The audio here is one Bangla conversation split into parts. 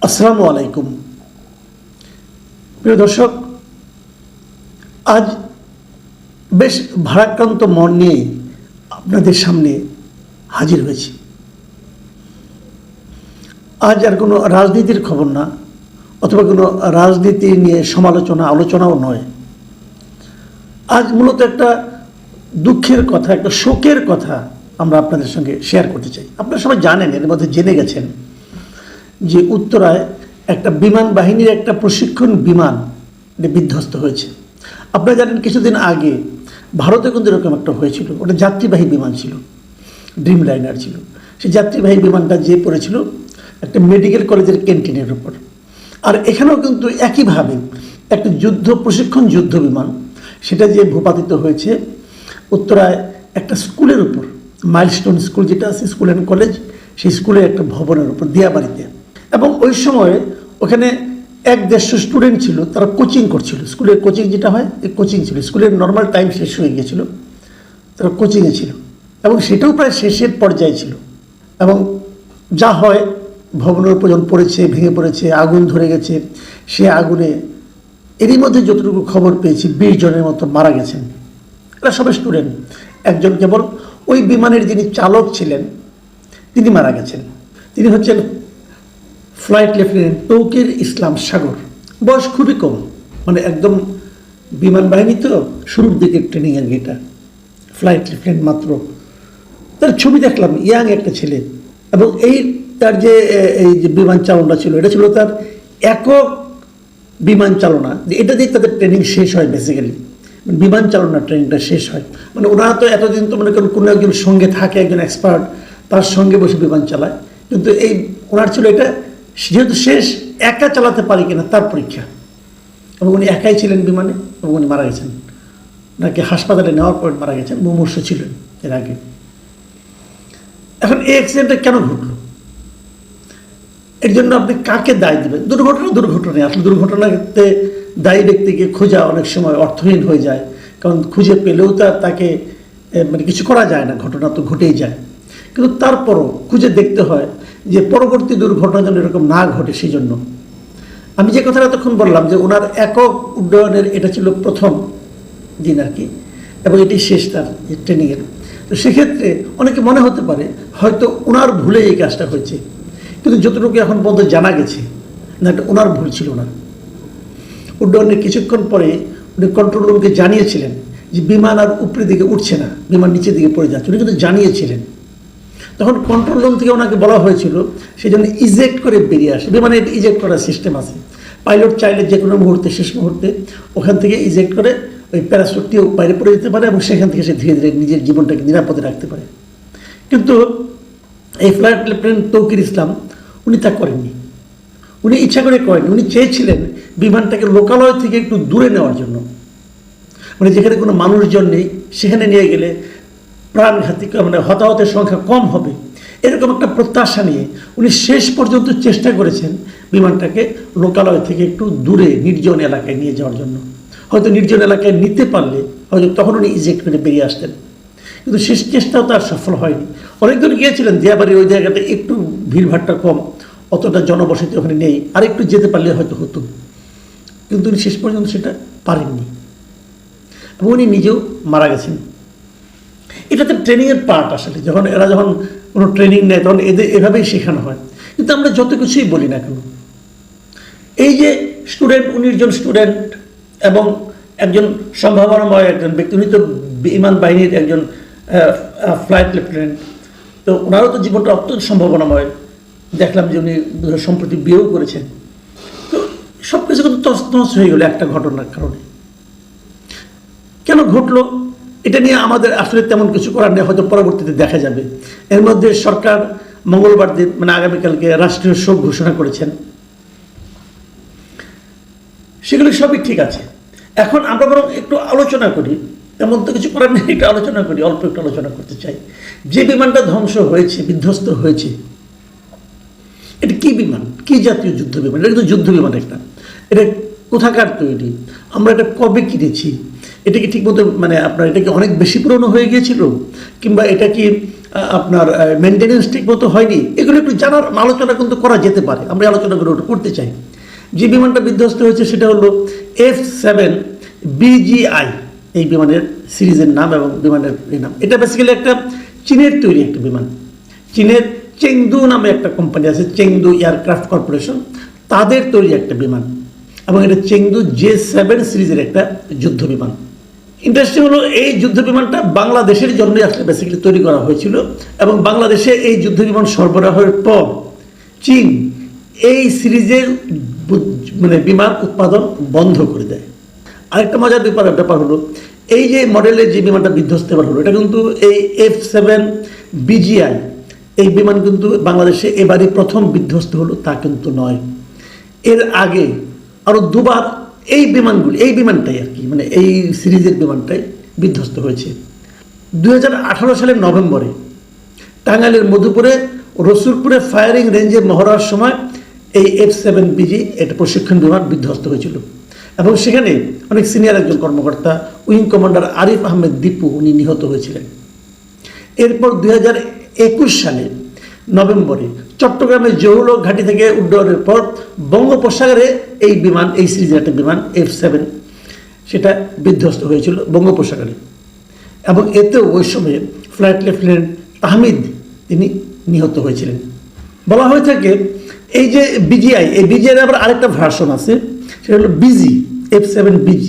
আসসালামু আলাইকুম প্রিয় দর্শক, আজ বেশ ভারাক্রান্ত মন নিয়ে আপনাদের সামনে হাজির হয়েছি। আজ আর কোনো রাজনীতির খবর না, অথবা কোনো রাজনীতি নিয়ে আলোচনাও নয়। আজ মূলত একটা দুঃখের কথা, একটা শোকের কথা আমরা আপনাদের সঙ্গে শেয়ার করতে চাই। আপনারা সবাই জানেন, এর মধ্যে জেনে গেছেন যে উত্তরায় একটা বিমান বাহিনীর একটা প্রশিক্ষণ বিমান বিধ্বস্ত হয়েছে। আপনারা জানেন কিছুদিন আগে ভারতে কিন্তু এরকম একটা হয়েছিল, ওটা যাত্রীবাহী বিমান ছিল, ড্রিম লাইনার ছিল। সেই যাত্রীবাহী বিমানটা যে পড়েছিল একটা মেডিকেল কলেজের ক্যান্টিনের উপর। আর এখানেও কিন্তু একইভাবে একটা প্রশিক্ষণ যুদ্ধ বিমান, সেটা যে ভূপাতিত হয়েছে উত্তরায় একটা স্কুলের উপর, মাইলস্টোন স্কুল যেটা আছে, স্কুল অ্যান্ড কলেজ, সেই স্কুলের একটা ভবনের উপর, দিয়াবাড়িতে। এবং ওই সময় ওখানে 150 স্টুডেন্ট ছিল, তারা কোচিং করছিল। স্কুলের কোচিং যেটা হয়, এই কোচিং ছিল, স্কুলের নর্মাল টাইম শেষ হয়ে গিয়েছিল, তারা কোচিংয়ে ছিল এবং সেটাও প্রায় শেষের পর্যায়ে ছিল। এবং যা হয়, ভবনের উপর যখন পড়েছে, ভেঙে পড়েছে, আগুন ধরে গেছে। সে আগুনে এরই মধ্যে যতটুকু খবর পেয়েছি 20 জনের মতো মারা গেছেন। এরা সবাই স্টুডেন্ট। একজন কেবল ওই বিমানের যিনি চালক ছিলেন তিনি মারা গেছেন। তিনি হচ্ছেন ফ্লাইট লেফটেন্যান্ট তৌকির ইসলাম সাগর। বয়স খুবই কম, মানে একদম বিমান বাহিনী তো শুরুর দিকে ট্রেনিংয়ের এটা, ফ্লাইট লেফটেন্যান্ট মাত্র। তার ছবি দেখলাম, ইয়াং একটা ছেলে। এবং তার যে বিমান চালনা ছিল, এটা ছিল তার একক বিমান চালনা। এটা দিয়ে তাদের ট্রেনিং শেষ হয়, বেসিক্যালি বিমান চালনা ট্রেনিংটা শেষ হয়। মানে ওনারা তো এতদিন তো মনে করেন কোনো একজন সঙ্গে থাকে, একজন এক্সপার্ট, তার সঙ্গে বসে বিমান চালায়। কিন্তু ওনার ছিল এটা যেহেতু শেষ, একা চালাতে পারি কিনা তার পরীক্ষা। এবং উনি একাই ছিলেন বিমানে এবং উনি মারা গেছেন। ওনাকে হাসপাতালে নেওয়ার পর মারা গেছেন, মুমূর্ষ ছিলেন এর আগে। এখন এই অ্যাক্সিডেন্টটা কেন ঘটলো, এর জন্য আপনি কাকে দায় দেবেন? দুর্ঘটনায় আসলে দুর্ঘটনাতে দায়ী ব্যক্তিকে খোঁজা অনেক সময় অর্থহীন হয়ে যায়, কারণ খুঁজে পেলেও তাকে মানে কিছু করা যায় না, ঘটনা তো ঘটেই যায়। কিন্তু তারপরও খুঁজে দেখতে হয় যে পরবর্তী দুর্ঘটনা যেন এরকম না ঘটে। সেই জন্য আমি যে কথাটা তখন বললাম যে ওনার একক উড্ডয়নের এটা ছিল প্রথম দিন আর কি, এবং এটি শেষ তার ট্রেনিংয়ের। তো সেক্ষেত্রে অনেকে মনে হতে পারে হয়তো ওনার ভুলে এই কাজটা হয়েছে, কিন্তু যতটুকু এখন পর্যন্ত জানা গেছে না, এটা ওনার ভুল ছিল না। উড্ডয়নের কিছুক্ষণ পরে উনি কন্ট্রোল রুমকে জানিয়েছিলেন যে বিমান আর উপরের দিকে উঠছে না, বিমান নিচের দিকে পড়ে যাচ্ছে, উনি কিন্তু জানিয়েছিলেন। তখন কন্ট্রোল রুম থেকে ওনাকে বলা হয়েছিল সেই জন্য ইজেক্ট করে বেরিয়ে আসে। বিমানে ইজেক্ট করার সিস্টেম আছে, পাইলট চাইলে যে কোনো মুহূর্তে, শেষ মুহূর্তে ওখান থেকে ইজেক্ট করে ওই প্যারাসুটটিও বাইরে পড়ে যেতে পারে এবং সেখান থেকে সে ধীরে ধীরে নিজের জীবনটাকে নিরাপদে রাখতে পারে। কিন্তু এই ফ্লাইট লেফটেন্যান্ট তৌকির ইসলাম উনি তা করেননি। উনি ইচ্ছা করে করেননি। উনি চেয়েছিলেন বিমানটাকে লোকালয় থেকে একটু দূরে নেওয়ার জন্য, মানে যেখানে কোনো মানুষজন নেই সেখানে নিয়ে গেলে প্রাণঘাতী, মানে হতাহতের সংখ্যা কম হবে, এরকম একটা প্রত্যাশা নিয়ে উনি শেষ পর্যন্ত চেষ্টা করেছেন বিমানটাকে লোকালয় থেকে একটু দূরে নির্জন এলাকায় নিয়ে যাওয়ার জন্য। হয়তো নির্জন এলাকায় নিতে পারলে হয়তো তখন উনি ইজেক্ট করে বেরিয়ে আসতেন, কিন্তু শেষ চেষ্টাও তার সফল হয়নি। অনেকজন গিয়েছিলেন, দিয়াবাড়ির ওই জায়গাটা একটু ভিড়ভাড়টা কম, অতটা জনবসতি ওখানে নেই, আর একটু যেতে পারলে হয়তো হতো, কিন্তু উনি শেষ পর্যন্ত সেটা পারেননি এবং উনি নিজেও মারা গেছেন। এটাতে ট্রেনিংয়ের পার্ট। আসলে এরা যখন কোনো ট্রেনিং নেয় তখন এভাবেই শেখানো হয়। কিন্তু আমরা যত কিছুই বলি না কেন, এই যে স্টুডেন্ট, 19 জন স্টুডেন্ট এবং একজন সম্ভাবনাময় একজন ব্যক্তি, উনি তো বিমান বাহিনীর একজন ফ্লাইট লেফটেন্যান্ট, তো ওনারও তো জীবনটা অত্যন্ত সম্ভাবনাময়। দেখলাম যে উনি সম্প্রতি বিয়েও করেছেন। তো সব কিছু কিন্তু তছনছ হয়ে গেল একটা ঘটনার কারণে। কেন ঘটলো এটা নিয়ে আমাদের আসলে তেমন কিছু করার নেই, হয়তো পরবর্তীতে দেখা যাবে। এর মধ্যে সরকার মঙ্গলবার দিন, মানে আগামীকালকে রাষ্ট্রীয় শোক ঘোষণা করেছেন। সেগুলো সবই ঠিক আছে। এখন আমরা বরং একটু আলোচনা করি, তেমন তো কিছু করার নেই, একটু আলোচনা করি, অল্প একটু আলোচনা করতে চাই। যে বিমানটা ধ্বংস হয়েছে, বিধ্বস্ত হয়েছে, এটা কি বিমান, কি জাতীয় যুদ্ধ বিমান? এটা কিন্তু যুদ্ধ বিমান একটা। এটা কোথাকার তৈরি, আমরা এটা কবে কিনেছি, এটা কি ঠিকমতো, মানে আপনার এটা কি অনেক বেশি পুরনো হয়ে গিয়েছিল, কিংবা এটা কি আপনার মেনটেনেন্স ঠিক মতো হয়নি, এগুলো একটু জানার আলোচনা কিন্তু করা যেতে পারে। আমরা আলোচনাগুলো একটু করতে চাই। যে বিমানটা বিধ্বস্ত হয়েছে সেটা হলো F7 BGI, এই বিমানের সিরিজের নাম এবং বিমানের নাম। এটা বেসিক্যালি একটা চীনের তৈরি একটা বিমান। চীনের চেংদু নামে একটা কোম্পানি আছে, চেংদু এয়ারক্রাফট কর্পোরেশন, তাদের তৈরি একটা বিমান, এবং এটা চেংদু J7 সিরিজের একটা যুদ্ধ বিমান। ইন্টারেস্টিং হলো এই যুদ্ধ বিমানটা বাংলাদেশের জন্যই আসলে বেসিক্যালি তৈরি করা হয়েছিল, এবং বাংলাদেশে এই যুদ্ধ বিমান সরবরাহের পর চীন এই সিরিজের বিমান উৎপাদন বন্ধ করে দেয়। আরেকটা মজার ব্যাপার হলো, এই যে মডেলের যে বিমানটা বিধ্বস্ত এবার হলো, এটা কিন্তু এই F7 BGI, এই বিমান কিন্তু বাংলাদেশে এবারই প্রথম বিধ্বস্ত হলো তা কিন্তু নয়। এর আগে আরও দুবার এই বিমানটাই আর কি, এই সিরিজের বিমানটাই বিধ্বস্ত হয়েছে। 2018 সালের নভেম্বরে টাঙ্গাইলের মধুপুরে রসুলপুরে ফায়ারিং রেঞ্জে মহড়ার সময় এই F7 BG একটা প্রশিক্ষণ বিমান বিধ্বস্ত হয়েছিল, এবং সেখানে অনেক সিনিয়র একজন কর্মকর্তা উইং কমান্ডার আরিফ আহমেদ দীপু উনি নিহত হয়েছিলেন। এরপর 2021 সালে নভেম্বরে চট্টগ্রামের জহুল ঘাঁটি থেকে উড্ডয়নের পর বঙ্গোপসাগরে এই সিরিজের একটা বিমান F7 সেটা বিধ্বস্ত হয়েছিল বঙ্গোপসাগরে, এবং এতেও ওই সময়ে ফ্লাইট লেফটেন্যান্ট তাহমিদ তিনি নিহত হয়েছিলেন। বলা হয়ে থাকে এই যে BGI, এই BGI আবার আরেকটা ভার্সন আছে, সেটা হলো F7 BG।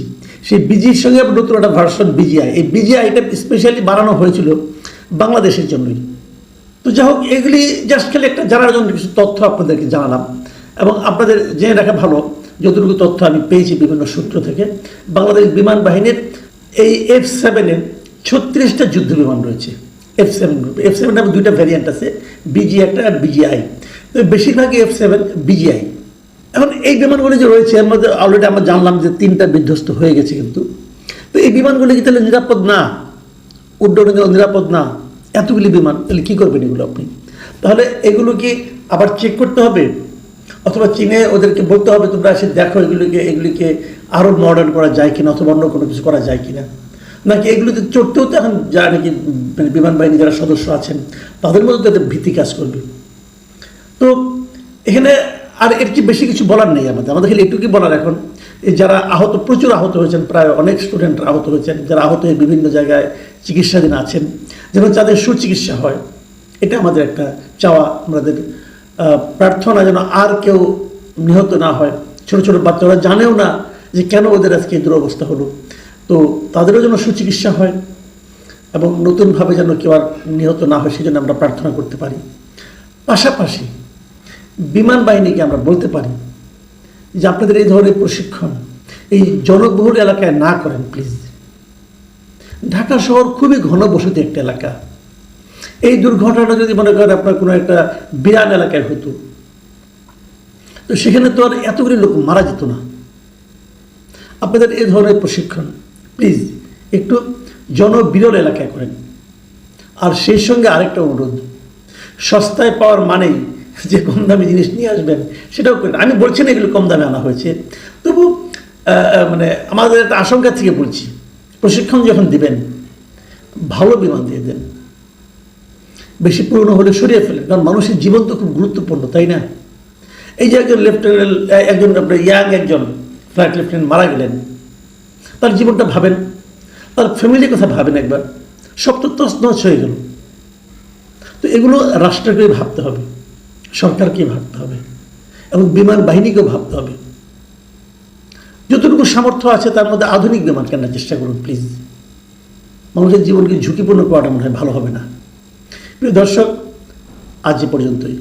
সেই BGর সঙ্গে নতুন একটা ভার্সন BGI। এই BGIটা স্পেশালি বানানো হয়েছিল বাংলাদেশের জন্যই। তো যাই হোক, এগুলি জাস্ট খালি একটা জানার জন্য কিছু তথ্য আপনাদেরকে জানালাম, এবং আপনাদের জেনে রাখা ভালো যতটুকু তথ্য আমি পেয়েছি বিভিন্ন সূত্র থেকে, বাংলাদেশ বিমান বাহিনীর এই F7-এর 36টা যুদ্ধ বিমান রয়েছে। F7 গ্রুপ, F7 নামে দুইটা ভ্যারিয়েন্ট আছে, BG একটা আর BGI। তো বেশিরভাগই F7 BGI। এখন এই বিমানগুলি যে রয়েছে এর মধ্যে অলরেডি আমরা জানলাম যে 3টা বিধ্বস্ত হয়ে গেছে, কিন্তু তো এই বিমানগুলি কি তাহলে নিরাপদ না, উড্ডয়নের জন্য নিরাপদ না? এতগুলি বিমান তাহলে কী করবেন এগুলো আপনি? তাহলে এগুলো কি আবার চেক করতে হবে, অথবা চীনে ওদেরকে বলতে হবে তোমরা এসে দেখো এগুলিকে আরও মডার্ন করা যায় কিনা, অথবা অন্য কোনো কিছু করা যায় কিনা, নাকি এগুলোতে চড়তেও তো এখন যা নাকি বিমান বাহিনী যারা সদস্য আছেন তাদের মধ্যে তাদের ভীতি কাজ করবে। তো এখানে আর এর কি বেশি কিছু বলার নেই আমাদের খালি এটুকুই বলার এখন, যারা প্রচুর আহত হয়েছেন, প্রায় অনেক স্টুডেন্ট আহত হয়েছেন, যারা আহত হয়ে বিভিন্ন জায়গায় চিকিৎসাধীন আছেন, যেন তাদের সুচিকিৎসা হয়, এটা আমাদের একটা চাওয়া, আমাদের প্রার্থনা যেন আর কেউ নিহত না হয়। ছোটো ছোটো বাচ্চারা জানেও না যে কেন ওদের আজকে এই দুরবস্থা হলো, তো তাদেরও যেন সুচিকিৎসা হয়, এবং নতুনভাবে যেন কেউ আর নিহত না হয় সেজন্য আমরা প্রার্থনা করতে পারি। পাশাপাশি বিমান বাহিনীকে আমরা বলতে পারি যে আপনাদের এই ধরনের প্রশিক্ষণ এই জনবহুল এলাকায় না করেন প্লিজ। ঢাকা শহর খুবই ঘনবসতি একটা এলাকা। এই দুর্ঘটনাটা যদি মনে করেন আপনার কোনো একটা বিরান এলাকায় হতো, তো সেখানে তো আর এতগুলি লোক মারা যেত না। আপনাদের এই ধরনের প্রশিক্ষণ প্লিজ একটু জনবিরল এলাকায় করেন। আর সেই সঙ্গে আরেকটা অনুরোধ, সস্তায় পাওয়ার মানেই যে কম দামি জিনিস নিয়ে আসবেন সেটাও করেন। আমি বলছি না এগুলো কম দামে আনা হয়েছে, তবু আমাদের একটা আশঙ্কা থেকে বলছি, প্রশিক্ষণ যখন দিবেন ভালো বিমান দিয়ে দেন, বেশি পুরনো হলে সরিয়ে ফেলেন, কারণ মানুষের জীবন তো খুব গুরুত্বপূর্ণ, তাই না? এই যে একজন একজন ফ্লাইট লেফটেন্যান্ট মারা গেলেন, তার জীবনটা ভাবেন, তার ফ্যামিলির কথা ভাবেন একবার, সব তো তছনছ হয়ে গেল। তো এগুলো রাষ্ট্রকে ভাবতে হবে, সরকারকে ভাবতে হবে, এবং বিমান বাহিনীকেও ভাবতে হবে। যতটুকু সামর্থ্য আছে তার মধ্যে আধুনিক বিমান কেনার চেষ্টা করুন প্লিজ। মানুষের জীবনকে ঝুঁকিপূর্ণ করাটা মনে হয় ভালো হবে না। প্রিয় দর্শক, আজ এ পর্যন্তই।